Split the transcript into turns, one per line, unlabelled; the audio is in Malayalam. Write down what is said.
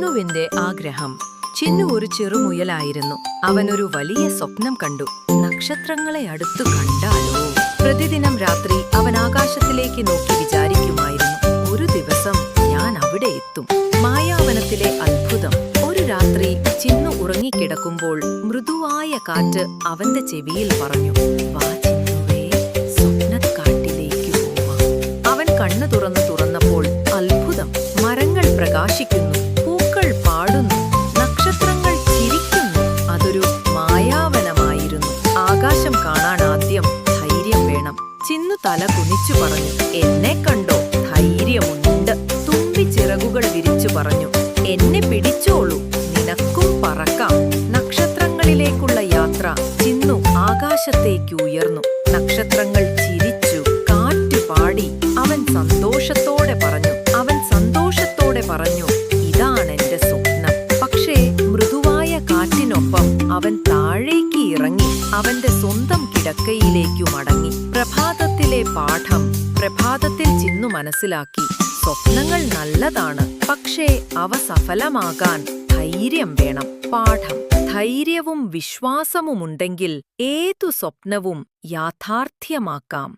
ചിന്നുവിന്റെ ആഗ്രഹം. ചിന്നു ഒരു ചെറുമുയലായിരുന്നു. അവനൊരു വലിയ സ്വപ്നം കണ്ടു. നക്ഷത്രങ്ങളെ അടുത്തു കണ്ടാലോ? പ്രതിദിനം രാത്രി അവൻ ആകാശത്തിലേക്ക് നോക്കി വിചാരിക്കുമായിരുന്നു, ഒരു ദിവസം ഞാൻ അവിടെ എത്തും. മായാവനത്തിലെ അത്ഭുതം. ഒരു രാത്രി ചിന്നു ഉറങ്ങിക്കിടക്കുമ്പോൾ മൃദുവായ കാറ്റ് അവന്റെ ചെവിയിൽ പറഞ്ഞു, വാ ചിന്നുവേ, സ്വപ്നക്കാട്ടിലേക്ക് പോവാം. അവൻ കണ്ണു തുറന്നപ്പോൾ അത്ഭുതം. മരങ്ങൾ പ്രകാശിക്കുന്നു, പൂക്കൾ പാടുന്നു, നക്ഷത്രങ്ങൾ ചിരിക്കുന്നു. അതൊരു മായാവനമായിരുന്നു. ആകാശം കാണാൻ ആദ്യം ധൈര്യം വേണം. ചിന്നു തല കുനിച്ചു പറഞ്ഞു, എന്നെ കണ്ടോ? ധൈര്യമുണ്ട്. തുമ്പി ചിറകുകൾ വിരിച്ചു പറഞ്ഞു, എന്നെ പിടിച്ചോളൂ, നിനക്കും പറക്കാം. നക്ഷത്രങ്ങളിലേക്കുള്ള യാത്ര. ചിന്നു ആകാശത്തേക്ക് ഉയർന്നു. നക്ഷത്രങ്ങൾ ചിരിച്ചു, കാറ്റു പാടി. അവൻ സന്തോഷത്തോടെ പറഞ്ഞു, ഇതാണെന്റെ സ്വപ്നം. പക്ഷേ മൃദുവായ കാറ്റിനൊപ്പം അവൻ താഴേക്ക് ഇറങ്ങി. അവന്റെ സ്വന്തം കിടക്കയിലേക്കു മടങ്ങി. പ്രഭാതത്തിലെ പാഠം. പ്രഭാതത്തിൽ ചിന്നു മനസ്സിലാക്കി, സ്വപ്നങ്ങൾ നല്ലതാണ്, പക്ഷേ അവ സഫലമാകാൻ ധൈര്യം വേണം. പാഠം. ധൈര്യവും വിശ്വാസവുമുണ്ടെങ്കിൽ ഏതു സ്വപ്നവും യാഥാർത്ഥ്യമാക്കാം.